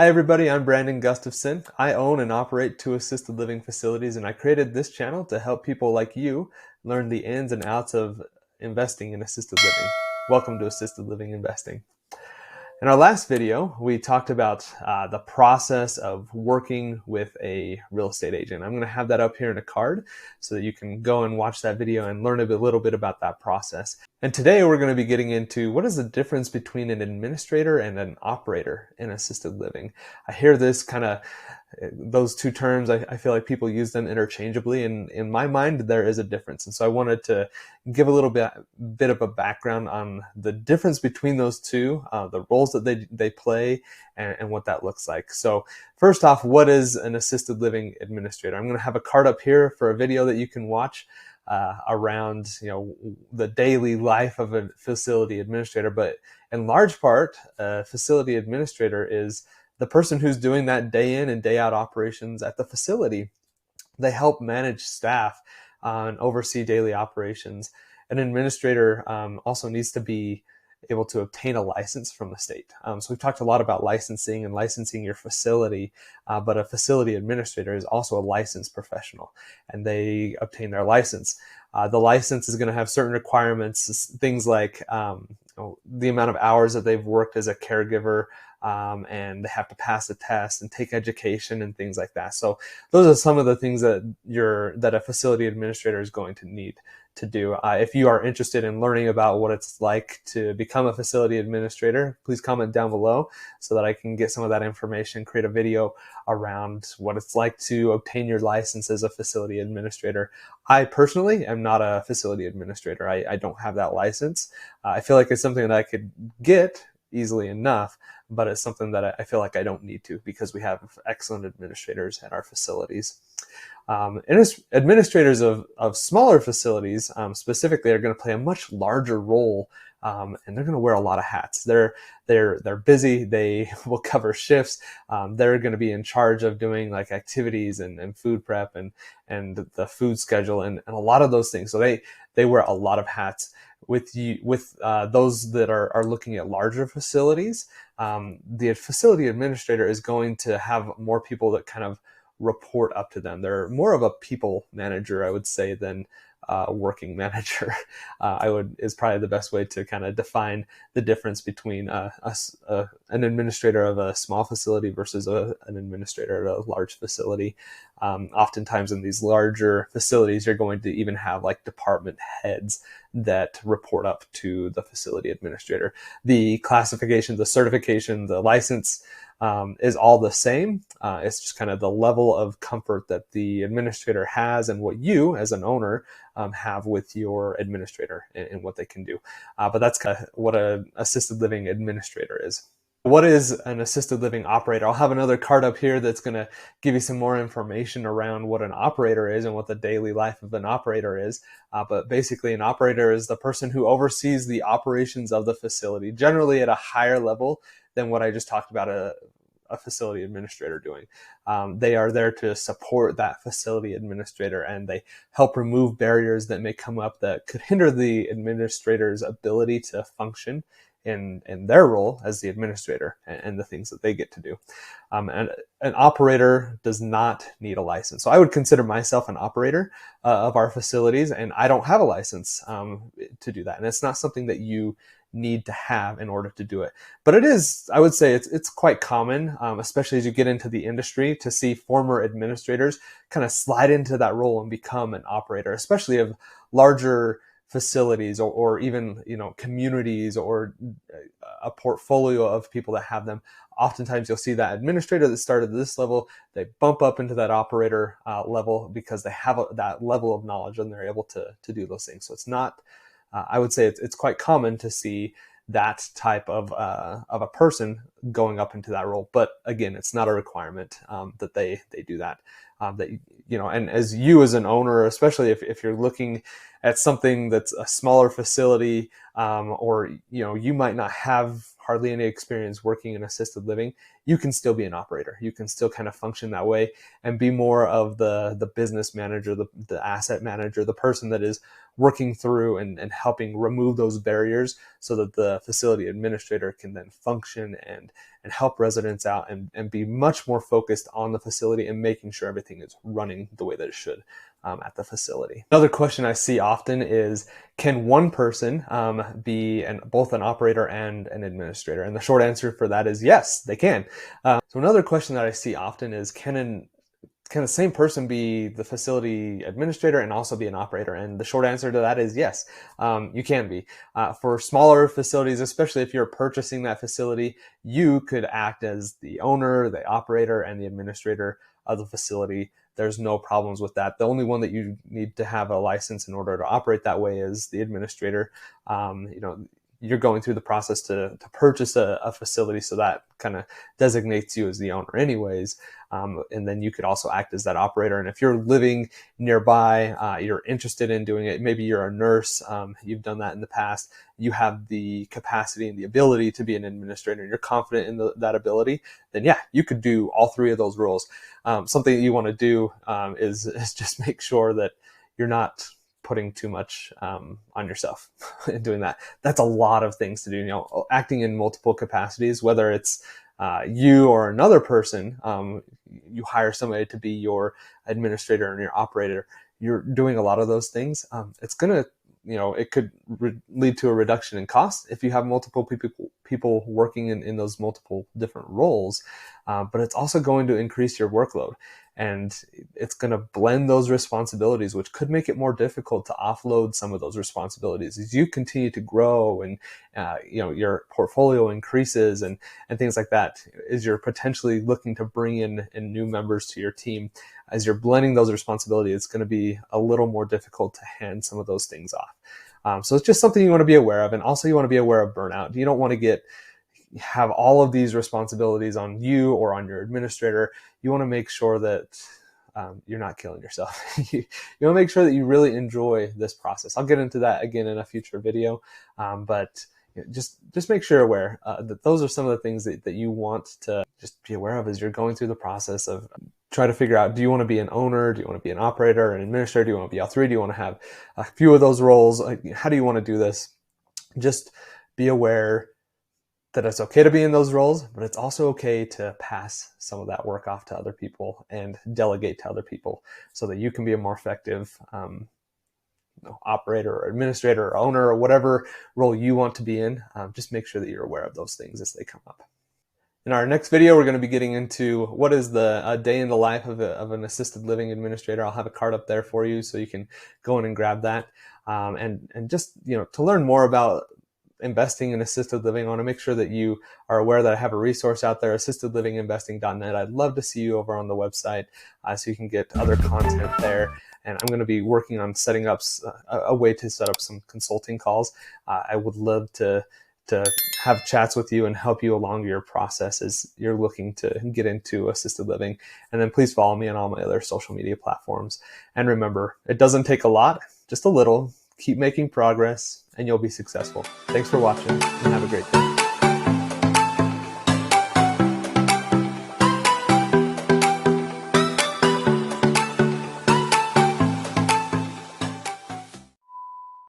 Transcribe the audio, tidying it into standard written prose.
Hi everybody, I'm Brandon Gustafson. I own and operate two assisted living facilities, and I created this channel to help people like you learn the ins and outs of investing in assisted living. Welcome to Assisted Living Investing. In our last video, we talked about the process of working with a real estate agent. I'm going to have that up here in a card so that you can go and watch that video and learn a little bit about that process. And today we're going to be getting into what is the difference between an administrator and an operator in assisted living. I hear this those two terms, I feel like people use them interchangeably, and in my mind there is a difference. And so I wanted to give a little bit of a background on the difference between those two, the roles that they play, and what that looks like. So first off, what is an assisted living administrator? I'm going to have a card up here for a video that you can watch around the daily life of a facility administrator. But in large part, a facility administrator is the person who's doing that day in and day out operations at the facility. They help manage staff and oversee daily operations. An administrator also needs to be able to obtain a license from the state. So we've talked a lot about licensing and licensing your facility, but a facility administrator is also a licensed professional, and they obtain their license. The license is going to have certain requirements, things like the amount of hours that they've worked as a caregiver, and they have to pass a test and take education and things like that. So those are some of the things that a facility administrator is going to need to do. If you are interested in learning about what it's like to become a facility administrator, please comment down below so that I can get some of that information, create a video around what it's like to obtain your license as a facility administrator. I personally am not a facility administrator. I don't have that license. I feel like it's something that I could get easily enough, but it's something that I feel like I don't need to because we have excellent administrators at our facilities. Administrators of smaller facilities specifically are going to play a much larger role, and they're going to wear a lot of hats. They're busy. They will cover shifts. They're going to be in charge of doing like activities and food prep and the food schedule and a lot of those things. So they wear a lot of hats. With those that are looking at larger facilities, the facility administrator is going to have more people that kind of report up to them. They're more of a people manager, I would say, than working manager. Is probably the best way to kind of define the difference between an administrator of a small facility versus an administrator at a large facility. Oftentimes in these larger facilities, you're going to even have like department heads that report up to the facility administrator. The classification, the certification, the license is all the same. It's just kind of the level of comfort that the administrator has and what you as an owner have with your administrator and what they can do. But that's kind of what an assisted living administrator is. What is an assisted living operator? I'll have another card up here that's going to give you some more information around what an operator is and what the daily life of an operator is. But basically, an operator is the person who oversees the operations of the facility, generally at a higher level than what I just talked about a facility administrator doing. They are there to support that facility administrator, and they help remove barriers that may come up that could hinder the administrator's ability to function in their role as the administrator and the things that they get to do. And an operator does not need a license. So I would consider myself an operator of our facilities, and I don't have a license to do that. And it's not something that you need to have in order to do it. But it is, I would say it's quite common, especially as you get into the industry, to see former administrators kind of slide into that role and become an operator, especially of larger facilities or even communities or a portfolio of people that have them. Oftentimes you'll see that administrator that started at this level, they bump up into that operator level because they have that level of knowledge and they're able to do those things. So it's not, I would say it's quite common to see that type of a person going up into that role. But again, it's not a requirement that they do that. And as an owner, especially if you're looking at something that's a smaller facility, or you might not have hardly any experience working in assisted living, you can still be an operator. You can still kind of function that way and be more of the business manager, the asset manager, the person that is working through and helping remove those barriers so that the facility administrator can then function and help residents out and be much more focused on the facility and making sure everything is running the way that it should at the facility. Another question I see often is, can one person be both an operator and an administrator? And the short answer for that is yes, they can. So another question that I see often is, can the same person be the facility administrator and also be an operator? And the short answer to that is yes, you can be. For smaller facilities, especially if you're purchasing that facility, you could act as the owner, the operator, and the administrator of the facility. There's no problems with that. The only one that you need to have a license in order to operate that way is the administrator. You're going through the process to purchase a facility, so that kind of designates you as the owner anyways. And then you could also act as that operator. And if you're living nearby, you're interested in doing it, maybe you're a nurse, you've done that in the past, you have the capacity and the ability to be an administrator, and you're confident in that ability, then yeah, you could do all three of those roles. Something that you want to do is just make sure that you're not putting too much on yourself in doing that. That's a lot of things to do. Acting in multiple capacities, whether it's you or another person, you hire somebody to be your administrator and your operator, you're doing a lot of those things. It's gonna, it could lead to a reduction in cost if you have multiple people working in those multiple different roles, but it's also going to increase your workload. And it's going to blend those responsibilities, which could make it more difficult to offload some of those responsibilities as you continue to grow and your portfolio increases and things like that. As you're potentially looking to bring in new members to your team, as you're blending those responsibilities, it's going to be a little more difficult to hand some of those things off. So it's just something you want to be aware of, and also you want to be aware of burnout. You don't want to have all of these responsibilities on you or on your administrator. You want to make sure that you're not killing yourself. You want to make sure that you really enjoy this process. I'll get into that again in a future video, but just make sure you're aware that those are some of the things that you want to just be aware of as you're going through the process of try to figure out, do you want to be an owner? Do you want to be an operator, an administrator? Do you want to be all three? Do you want to have a few of those roles? How do you want to do this? Just be aware that it's okay to be in those roles, but it's also okay to pass some of that work off to other people and delegate to other people so that you can be a more effective operator or administrator or owner or whatever role you want to be in. Just make sure that you're aware of those things as they come up. In our next video, we're going to be getting into what is a day in the life of an assisted living administrator. I'll have a card up there for you so you can go in and grab that. And just, to learn more about investing in assisted living, I want to make sure that you are aware that I have a resource out there, assistedlivinginvesting.net. I'd love to see you over on the website so you can get other content there. And I'm going to be working on setting up a way to set up some consulting calls. I would love to have chats with you and help you along your process as you're looking to get into assisted living. And then please follow me on all my other social media platforms. And remember, it doesn't take a lot, just a little. Keep making progress and you'll be successful. Thanks for watching and have a great day.